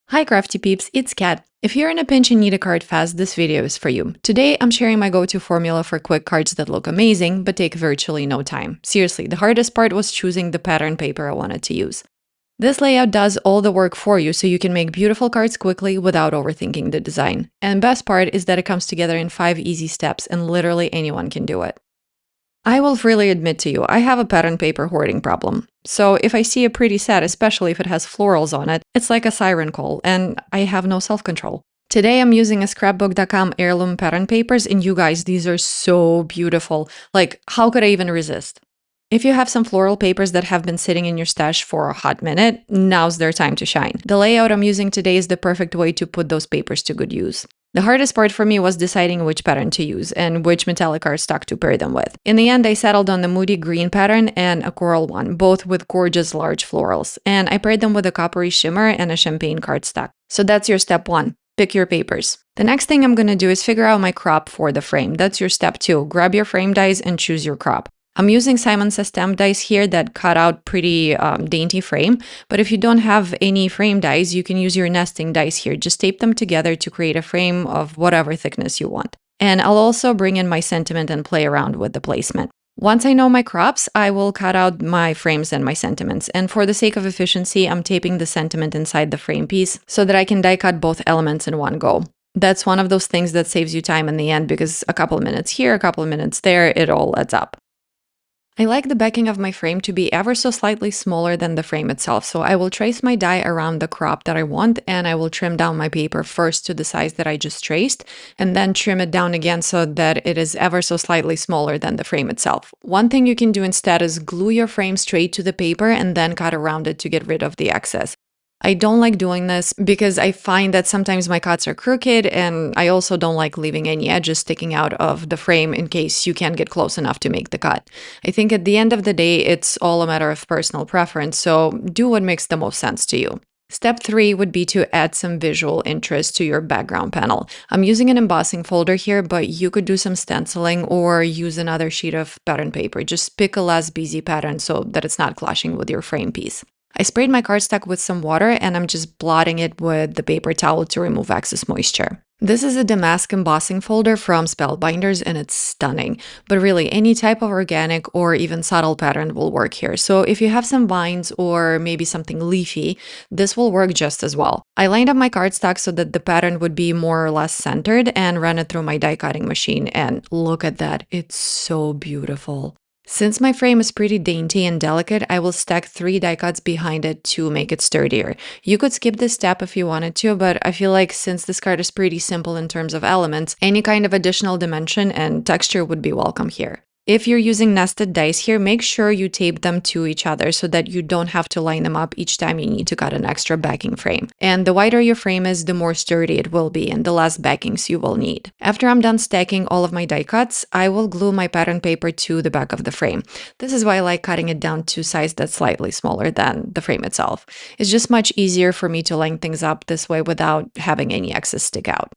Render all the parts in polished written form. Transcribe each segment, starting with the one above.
Hi crafty peeps, it's Kat. If you're in a pinch and need a card fast, this video is for you. Today, I'm sharing my go-to formula for quick cards that look amazing, but take virtually no time. Seriously, the hardest part was choosing the pattern paper I wanted to use. This layout does all the work for you so you can make beautiful cards quickly without overthinking the design. And best part is that it comes together in 5 easy steps and literally anyone can do it. I will freely admit to you, I have a pattern paper hoarding problem. So if I see a pretty set, especially if it has florals on it, it's like a siren call, and I have no self-control. Today I'm using a scrapbook.com heirloom pattern papers, and you guys, these are so beautiful. Like, how could I even resist? If you have some floral papers that have been sitting in your stash for a hot minute, now's their time to shine. The layout I'm using today is the perfect way to put those papers to good use. The hardest part for me was deciding which pattern to use and which metallic cardstock to pair them with. In the end, I settled on the moody green pattern and a coral one, both with gorgeous large florals, and I paired them with a coppery shimmer and a champagne cardstock. So that's your step 1. Pick your papers. The next thing I'm gonna do is figure out my crop for the frame. That's your step 2. Grab your frame dies and choose your crop. I'm using Simon Says stamp dies here that cut out pretty dainty frame, but if you don't have any frame dies, you can use your nesting dies here. Just tape them together to create a frame of whatever thickness you want. And I'll also bring in my sentiment and play around with the placement. Once I know my crops, I will cut out my frames and my sentiments. And for the sake of efficiency, I'm taping the sentiment inside the frame piece so that I can die cut both elements in one go. That's one of those things that saves you time in the end because a couple of minutes here, a couple of minutes there, it all adds up. I like the backing of my frame to be ever so slightly smaller than the frame itself, so I will trace my die around the crop that I want, and I will trim down my paper first to the size that I just traced, and then trim it down again so that it is ever so slightly smaller than the frame itself. One thing you can do instead is glue your frame straight to the paper and then cut around it to get rid of the excess. I don't like doing this because I find that sometimes my cuts are crooked, and I also don't like leaving any edges sticking out of the frame in case you can't get close enough to make the cut. I think at the end of the day, it's all a matter of personal preference, so do what makes the most sense to you. Step 3 would be to add some visual interest to your background panel. I'm using an embossing folder here, but you could do some stenciling or use another sheet of pattern paper. Just pick a less busy pattern so that it's not clashing with your frame piece. I sprayed my cardstock with some water and I'm just blotting it with the paper towel to remove excess moisture. This is a Damask embossing folder from Spellbinders and it's stunning, but really any type of organic or even subtle pattern will work here. So if you have some vines or maybe something leafy, this will work just as well. I lined up my cardstock so that the pattern would be more or less centered and ran it through my die cutting machine, and look at that, it's so beautiful. Since my frame is pretty dainty and delicate, I will stack 3 die cuts behind it to make it sturdier. You could skip this step if you wanted to, but I feel like since this card is pretty simple in terms of elements, any kind of additional dimension and texture would be welcome here. If you're using nested dies here, make sure you tape them to each other so that you don't have to line them up each time you need to cut an extra backing frame. And the wider your frame is, the more sturdy it will be and the less backings you will need. After I'm done stacking all of my die cuts, I will glue my pattern paper to the back of the frame. This is why I like cutting it down to size that's slightly smaller than the frame itself. It's just much easier for me to line things up this way without having any excess stick out.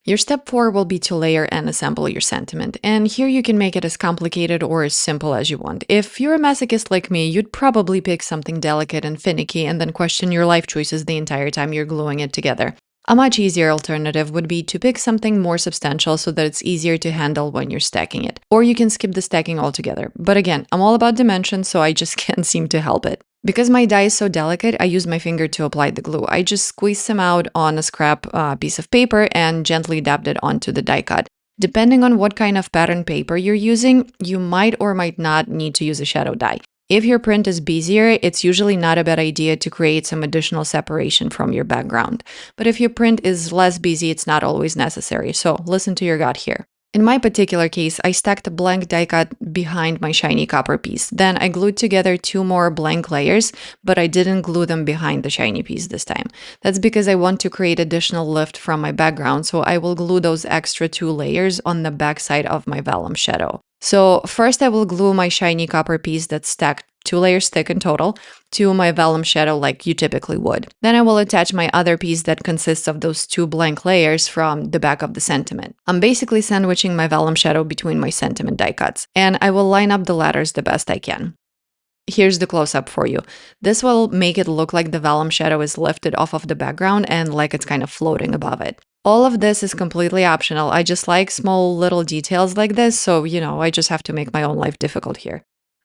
Your step 4 will be to layer and assemble your sentiment, and here you can make it as complicated or as simple as you want. If you're a masochist like me, you'd probably pick something delicate and finicky and then question your life choices the entire time you're gluing it together. A much easier alternative would be to pick something more substantial so that it's easier to handle when you're stacking it. Or you can skip the stacking altogether. But again, I'm all about dimensions, so I just can't seem to help it. Because my die is so delicate, I use my finger to apply the glue. I just squeezed some out on a scrap piece of paper and gently dabbed it onto the die cut. Depending on what kind of pattern paper you're using, you might or might not need to use a shadow die. If your print is busier, it's usually not a bad idea to create some additional separation from your background. But if your print is less busy, it's not always necessary, so listen to your gut here. In my particular case, I stacked a blank die cut behind my shiny copper piece. Then I glued together 2 more blank layers, but I didn't glue them behind the shiny piece this time. That's because I want to create additional lift from my background, so I will glue those extra 2 layers on the back side of my vellum shadow. So first I will glue my shiny copper piece that's stacked 2 layers thick in total to my vellum shadow like you typically would. Then I will attach my other piece that consists of those 2 blank layers from the back of the sentiment. I'm basically sandwiching my vellum shadow between my sentiment die cuts, and I will line up the letters the best I can. Here's the close-up for you. This will make it look like the vellum shadow is lifted off of the background and like it's kind of floating above it. All of this is completely optional. I just like small little details like this, so, I just have to make my own life difficult here.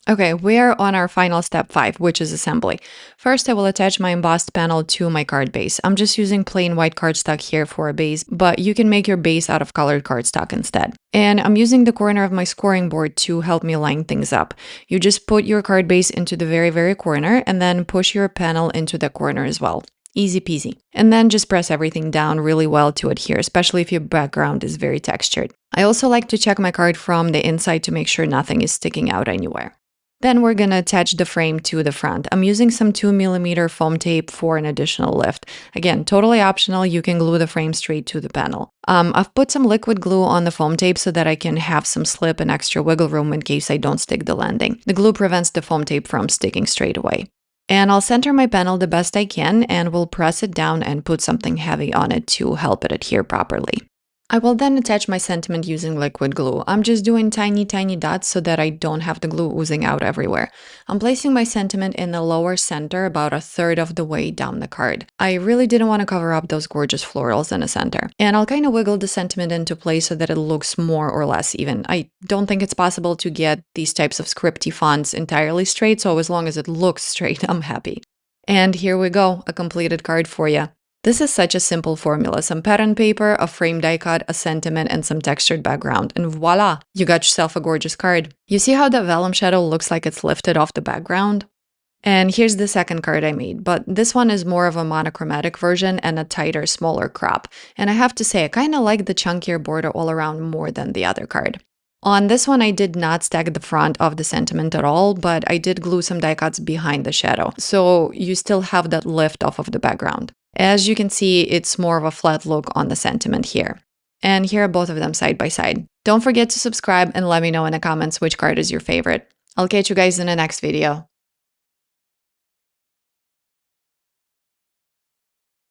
Okay, we are on our final step 5, which is assembly. First, I will attach my embossed panel to my card base. I'm just using plain white cardstock here for a base, but you can make your base out of colored cardstock instead. And I'm using the corner of my scoring board to help me line things up. You just put your card base into the very, very corner and then push your panel into the corner as well. Easy peasy. And then just press everything down really well to adhere, especially if your background is very textured. I also like to check my card from the inside to make sure nothing is sticking out anywhere. Then we're gonna attach the frame to the front. I'm using some 2mm foam tape for an additional lift. Again, totally optional, you can glue the frame straight to the panel. I've put some liquid glue on the foam tape so that I can have some slip and extra wiggle room in case I don't stick the landing. The glue prevents the foam tape from sticking straight away. And I'll center my panel the best I can and will press it down and put something heavy on it to help it adhere properly. I will then attach my sentiment using liquid glue. I'm just doing tiny dots so that I don't have the glue oozing out everywhere. I'm placing my sentiment in the lower center about a third of the way down the card. I really didn't want to cover up those gorgeous florals in the center. And I'll kind of wiggle the sentiment into place so that it looks more or less even. I don't think it's possible to get these types of scripty fonts entirely straight, so as long as it looks straight, I'm happy. And here we go, a completed card for you. This is such a simple formula, some pattern paper, a frame die cut, a sentiment, and some textured background, and voila, you got yourself a gorgeous card. You see how the vellum shadow looks like it's lifted off the background? And here's the second card I made, but this one is more of a monochromatic version and a tighter, smaller crop. And I have to say, I kind of like the chunkier border all around more than the other card. On this one, I did not stack the front of the sentiment at all, but I did glue some die cuts behind the shadow, so you still have that lift off of the background. As you can see, it's more of a flat look on the sentiment here. And here are both of them side by side. Don't forget to subscribe and let me know in the comments which card is your favorite. I'll catch you guys in the next video.